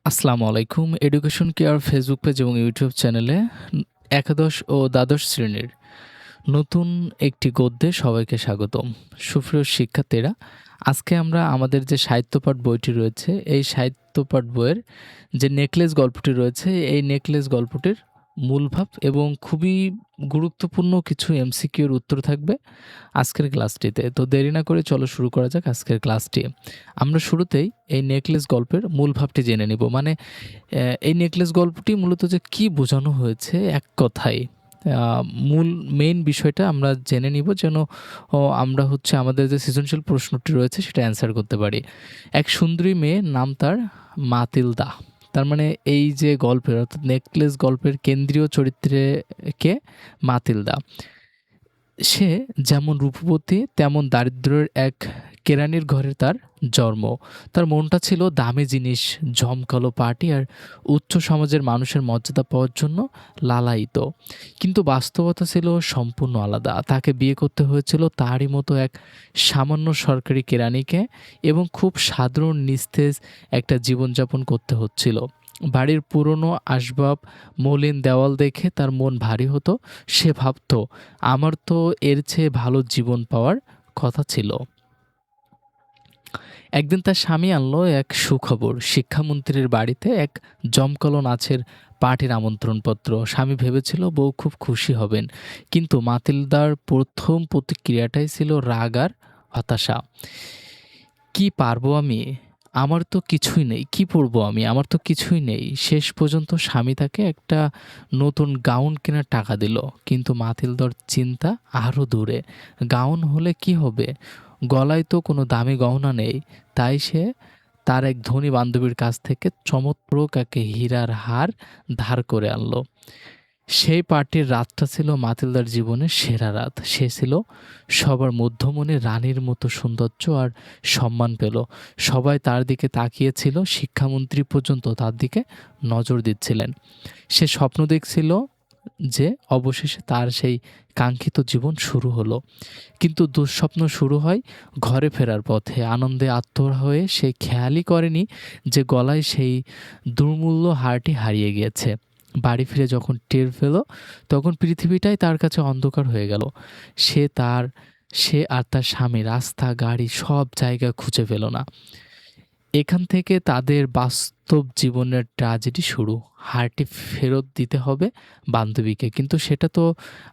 আসসালামু আলাইকুম। Education care Facebook page এবং ইউটিউব চ্যানেলে একাদশ ও দ্বাদশ শ্রেণীর নতুন একটি গদ্যে সবাইকে স্বাগতম। সুপ্রিয় শিক্ষার্থীরা, আজকে আমরা আমাদের যে সাহিত্যপাঠ বইটি রয়েছে, এই সাহিত্যপাঠ বইয়ের যে নেকলেস গল্পটি রয়েছে, এই নেকলেস গল্পটির মূল ভাব এবং খুবই গুরুত্বপূর্ণ কিছু এমসিকিউর উত্তর থাকবে আজকের ক্লাসটিতে। তো দেরি না করে চলো শুরু করা যাক আজকের ক্লাসটি। আমরা শুরুতেই এই নেকলেস গল্পের মূল ভাবটি জেনে নিব। মানে এই নেকলেস গল্পটি মূলত যে কী বোঝানো হয়েছে এক কথায় আ মূল মেইন বিষয়টা আমরা জেনে নিব যেন আমরা হচ্ছে আমাদের যে সৃজনশীল প্রশ্নটি রয়েছে সেটা অ্যান্সার করতে পারি। এক সুন্দরী মেয়ে, নাম তার মাতিলদা। তার মানে এই যে গল্পের অর্থাৎ নেকলেস গল্পের কেন্দ্রীয় চরিত্রে কে? মাতিলদা। সে যেমন রূপবতী তেমন দারিদ্র্যের এক কেরানির ঘরে তার জন্ম। তার মনটা ছিল দামি জিনিস, জমকালো পার্টি আর উচ্চ সমাজের মানুষের মর্যাদা পাওয়ার জন্য লালায়িত। কিন্তু বাস্তবতা ছিল সম্পূর্ণ আলাদা। তাকে বিয়ে করতে হয়েছিল তারই মতো এক সামান্য সরকারি কেরানিকে এবং খুব সাধারণ নিস্তেজ একটা জীবনযাপন করতে হচ্ছিল। বাড়ির পুরনো আসবাব, মলিন দেওয়াল দেখে তার মন ভারী হতো। সে ভাবত, আমার তো এর চেয়ে ভালো জীবন পাওয়ার কথা ছিল। একদিন তার স্বামী আনলো এক সুখবর। শিক্ষামন্ত্রীর বাড়িতে এক জমকালো নাচের পার্টির আমন্ত্রণপত্র। স্বামী ভেবেছিল বউ খুব খুশি হবেন, কিন্তু মাতিলদার প্রথম প্রতিক্রিয়াটাই ছিল রাগ আর হতাশা। কি পারবো আমি? আমার তো কিছুই নেই। কি পরবো আমি? আমার তো কিছুই নেই। শেষ পর্যন্ত স্বামী তাকে একটা নতুন গাউন কেনার টাকা দিল। কিন্তু মাতিলদার চিন্তা আরও দূরে। গাউন হলে কি হবে? গলায় তো কোনো দামি গহনা নেই। তাই সে তার এক ধনী বান্ধবীর কাছ থেকে চমৎপ্রক এক হীরার হার ধার করে আনলো। সেই পার্টির রাতটা ছিল মাতিলদার জীবনের সেরা রাত। সে ছিল সবার মধ্যমণি, রানীর মতো সৌন্দর্য আর সম্মান পেল। সবাই তার দিকে তাকিয়েছিল, শিক্ষামন্ত্রী পর্যন্ত তার দিকে নজর দিচ্ছিলেন। সে স্বপ্ন দেখছিল যে অবশেষে তার সেই কাঙ্ক্ষিত জীবন শুরু হলো। কিন্তু দুঃস্বপ্ন শুরু হয় ঘরে ফেরার পথে। আনন্দে আত্মহারা হয়ে সে খেয়ালই করেনি যে গলায় সেই দুর্মূল্য হারটি হারিয়ে গিয়েছে। বাড়ি ফিরে যখন টের পেল, তখন পৃথিবীটাই তার কাছে অন্ধকার হয়ে গেল। সে তার সে আর তার স্বামী রাস্তা, গাড়ি সব জায়গা খুঁজে পেল না। এখান থেকে তাদের বাস্তব জীবনের ট্র্যাজেডি শুরু। হারটি ফেরত দিতে হবে বান্ধবীকে, কিন্তু সেটা তো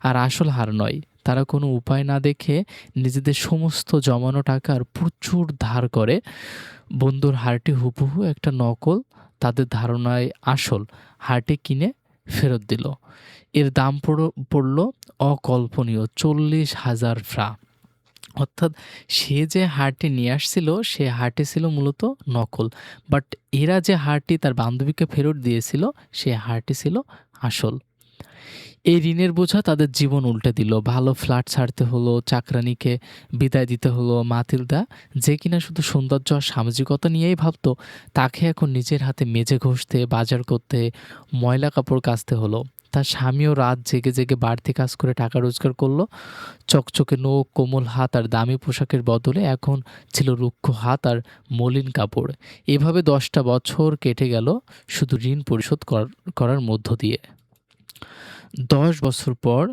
আর আসল হার নয়। তারা কোনো উপায় না দেখে নিজেদের সমস্ত জমানো টাকার প্রচুর ধার করে বন্ধুর হারটি হুবহু একটা নকল, তাদের ধারণায় আসল হারটি কিনে ফেরত দিল। এর দাম পড়ল অকল্পনীয় 40,000 ফ্রা। অর্থাৎ সে যে হারটি নিয়ে আসছিল, সে হারটি ছিল মূলত নকল। বাট এরা যে হারটি তার বান্ধবীকে ফেরত দিয়েছিল, সে হারটি ছিল আসল। এই ঋণের বোঝা তাদের জীবন উল্টে দিল। ভালো ফ্ল্যাট ছাড়তে হলো, চাকরানিকে বিদায় দিতে হলো। মাতিলদা, যে কিনা শুধু সৌন্দর্য আর সামাজিকতা নিয়েই ভাবত, তাকে এখন নিজের হাতে মেজে ঘষতে, বাজার করতে, ময়লা কাপড় কাচতে হলো। তার স্বামীও রাত জেগে জেগে বাড়তি কাজ করে টাকা রোজগার করলো। চকচকে নখ, কোমল হাত আর দামি পোশাকের বদলে এখন ছিল রুক্ষ হাত আর মলিন কাপড়। এভাবে 10টা বছর কেটে গেল শুধু ঋণ পরিশোধ করার মধ্য দিয়ে। 10 বছর পর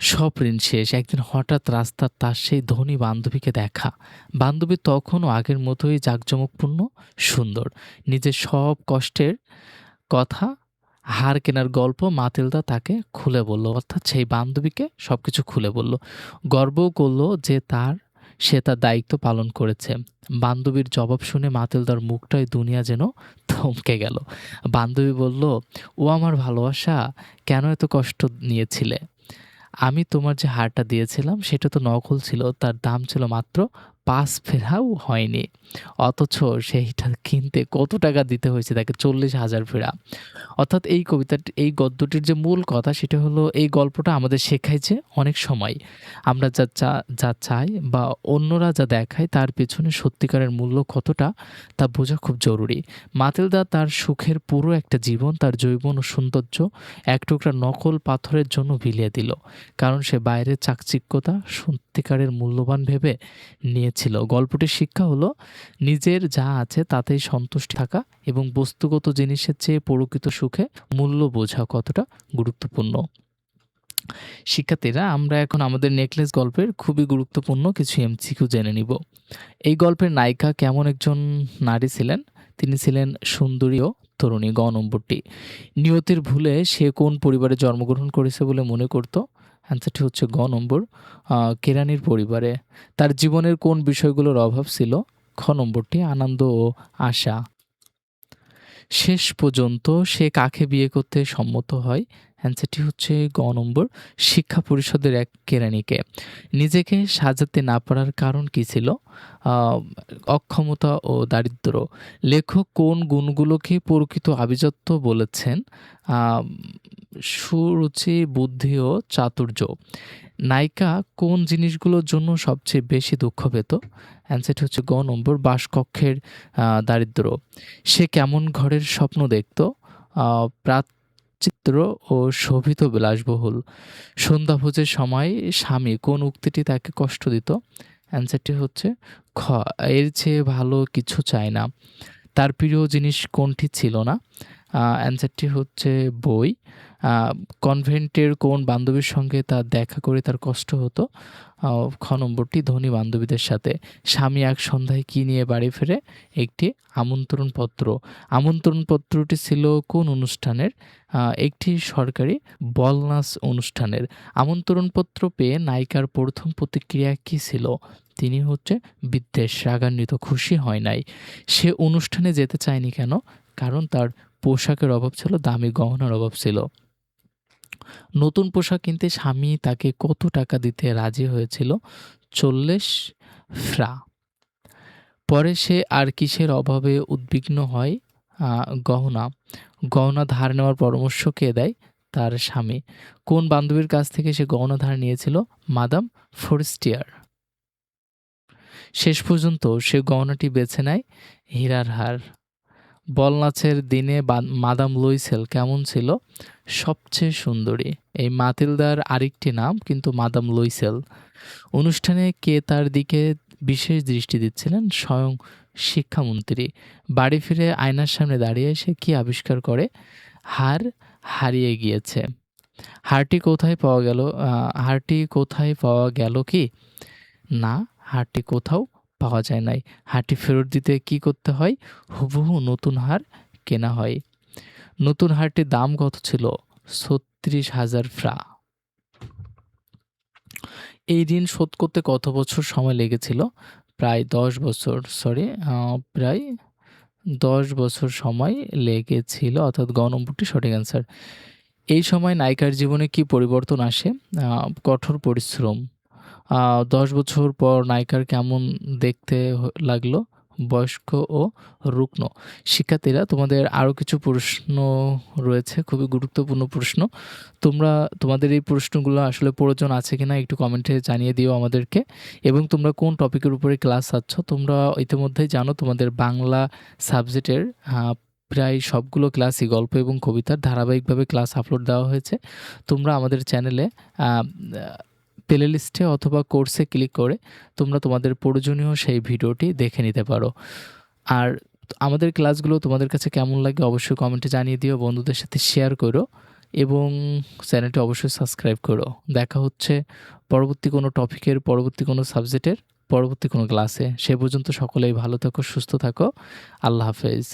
সব ঋণ শেষ। একদিন হঠাৎ রাস্তার তার সেই ধনী বান্ধবীকে দেখা। বান্ধবী তখনও আগের মতোই জাঁকজমকপূর্ণ, সুন্দর। নিজের সব কষ্টের কথা, হার কেনার গল্প মাতিলদা তাকে খুলে বলল। অর্থাৎ সেই বান্ধবীকে সবকিছু খুলে বলল। গর্বও করল যে সে তার দায়িত্ব পালন করেছে। বান্ধবীর জবাব শুনে মাতিলদার মুখটাই দুনিয়া যেন থমকে গেল। বান্ধবী বলল, ও আমার ভালোবাসা, কেন এত কষ্ট নিয়েছিলে? আমি তোমার যে হারটা দিয়েছিলাম সেটা তো নকল ছিল। তার দাম ছিল মাত্র ৫ ফেরাও হয়নি। অথচ সেইটা কিনতে কত টাকা দিতে হয়েছে তাকে? ৪০,০০০ ফেরা। অর্থাৎ এই গদ্যটির যে মূল কথা সেটা হলো, এই গল্পটা আমাদের শেখায় যে অনেক সময় আমরা যা চাই বা অন্যরা যা দেখায় তার পেছনে সত্যিকারের মূল্য কতটা তা বোঝা খুব জরুরি। মাতিলদা তার সুখের পুরো একটা জীবন, তার যৌবন ও সৌন্দর্য এক টুকরা নকল পাথরের জন্য বিলিয়ে দিল। কারণ সে বাইরের চাকচিক্যতা সত্যিকারের মূল্যবান ভেবে নিয়েছিল। ছিল। গল্পটির শিক্ষা হলো নিজের যা আছে তাতেই সন্তুষ্ট থাকা এবং বস্তুগত জিনিসের চেয়ে প্রকৃত সুখে মূল্য বোঝা কতটা গুরুত্বপূর্ণ। শিক্ষার্থীরা, আমরা এখন আমাদের নেকলেস গল্পের খুবই গুরুত্বপূর্ণ কিছু এমসিকিউ জেনে নিব। এই গল্পের নায়িকা কেমন একজন নারী ছিলেন? তিনি ছিলেন সুন্দরী ও তরুণী। গ নম্বরটি, নিয়তির ভুলে সে কোন পরিবারে জন্মগ্রহণ করেছে বলে মনে করত? অ্যান্সারটি হচ্ছে গ নম্বর, কেরানির পরিবারে। তার জীবনের কোন বিষয়গুলোর অভাব ছিল? খ নম্বরটি, আনন্দ ও আশা। শেষ পর্যন্ত সে কাকে বিয়ে করতে সম্মত হয়? অ্যান্সারটি হচ্ছে গ নম্বর, শিক্ষা পরিষদের এক কেরানিকে। নিজেকে সাজাতে না পারার কারণ কী ছিল? অক্ষমতা ও দারিদ্র্য। লেখক কোন গুণগুলোকে প্রকৃত আভিজাত্য বলেছেন? আম সুরুচি, বুদ্ধি ও চাতুর্য। নায়িকা কোন জিনিসগুলোর জন্য সবচেয়ে বেশি দুঃখ পেত? অ্যান্সারটি হচ্ছে গ নম্বর, বাসকক্ষের দারিদ্র্য। সে কেমন ঘরের স্বপ্ন দেখত? প্রাচ্চিত্র ও শোভিত বিলাসবহুল। সন্ধ্যাভোজের সময় স্বামী কোন উক্তিটি তাকে কষ্ট দিত? অ্যান্সারটি হচ্ছে খ, এর চেয়ে ভালো কিছু চায় না। তার প্রিয় জিনিস কোনটি ছিল না? অ্যান্সারটি হচ্ছে বই। কনভেন্টের কোন বান্ধবীর সঙ্গে তার দেখা করে তার কষ্ট হতো? খ নম্বরটি, ধনী বান্ধবীদের সাথে। স্বামী এক সন্ধ্যায় কী নিয়ে বাড়ি ফেরে? একটি আমন্ত্রণপত্র। আমন্ত্রণপত্রটি ছিল কোন অনুষ্ঠানের? একটি সরকারি বলনাচ অনুষ্ঠানের। আমন্ত্রণপত্র পেয়ে নায়িকার প্রথম প্রতিক্রিয়া কী ছিল? তিনি হচ্ছে বিদ্বেষ, রাগান্বিত, খুশি হয় নাই। সে অনুষ্ঠানে যেতে চায়নি কেন? কারণ তার পোশাকের অভাব ছিল, দামি গহনার অভাব ছিল। নতুন পোশাক কিনতে স্বামী তাকে কত টাকা দিতে রাজি হয়েছিল? 40 ফ্রা। পরে সে আর কিসের অভাবে উদ্বিগ্ন হয়? গহনা। গহনা ধার নেওয়ার পরামর্শ কে দেয়? তার স্বামী। কোন বান্ধবীর কাছ থেকে সে গহনা ধার নিয়েছিল? মাদাম ফোরস্টিয়ার। শেষ পর্যন্ত সে গহনাটি বেছে নেয় হীরার হার। বলনাচের দিনে মাদাম লুইসেল কেমন ছিল? সবচেয়ে সুন্দরী। এই মাতিলদার আরেকটি নাম কিন্তু মাদাম লুইসেল। অনুষ্ঠানে কে তার দিকে বিশেষ দৃষ্টি দিচ্ছিলেন? স্বয়ং শিক্ষামন্ত্রী। বাড়ি ফিরে আয়নার সামনে দাঁড়িয়ে সে কি আবিষ্কার করে? হার হারিয়ে গিয়েছে। হারটি কোথায় পাওয়া গেল? হারটি কোথায় পাওয়া গেল কি? না, হারটি কোথাও পাওয়া যায় নাই। হারটি ফেরত দিতে কি করতে হয়? হুবহু নতুন হার কেনা হয়। নতুন হারটির দাম কত ছিল? 36,000 ফ্রা। এই ঋণ শোধ করতে কত বছর সময় লেগেছিল? প্রায় 10 বছর। প্রায় 10 বছর সময় লেগেছিল, অর্থাৎ গ নম্বরটি সঠিক অ্যান্সার। এই সময় নায়িকার জীবনে কি পরিবর্তন আসে? কঠোর পরিশ্রম। 10 বছর পর নায়িকার কেমন দেখতে লাগলো? বয়স্ক ও রুগ্ন। শিক্ষার্থীরা, তোমাদের আরও কিছু প্রশ্ন রয়েছে, খুবই গুরুত্বপূর্ণ প্রশ্ন। তোমরা তোমাদের এই প্রশ্নগুলো আসলে প্রয়োজন আছে কিনা একটু কমেন্টে জানিয়ে দিও আমাদেরকে, এবং তোমরা কোন টপিকের উপরে ক্লাস চাচ্ছ। তোমরা ইতিমধ্যেই জানো তোমাদের বাংলা সাবজেক্টের প্রায় সবগুলো ক্লাসই গল্প এবং কবিতার ধারাবাহিকভাবে ক্লাস আপলোড দেওয়া হয়েছে। তোমরা আমাদের চ্যানেলে প্লে লিস্টে অথবা কোর্সে ক্লিক করে তোমরা তোমাদের প্রয়োজনীয় সেই ভিডিওটি দেখে নিতে পারো। আর আমাদের ক্লাসগুলো তোমাদের কাছে কেমন লাগে অবশ্যই কমেন্টে জানিয়ে দিও, বন্ধুদের সাথে শেয়ার করো এবং চ্যানেলটি অবশ্যই সাবস্ক্রাইব করো। দেখা হচ্ছে পরবর্তী কোনো টপিকের, পরবর্তী কোনো সাবজেক্টের, পরবর্তী কোনো ক্লাসে। সে পর্যন্ত সকলেই ভালো থাকো, সুস্থ থাকো। আল্লাহ হাফেজ।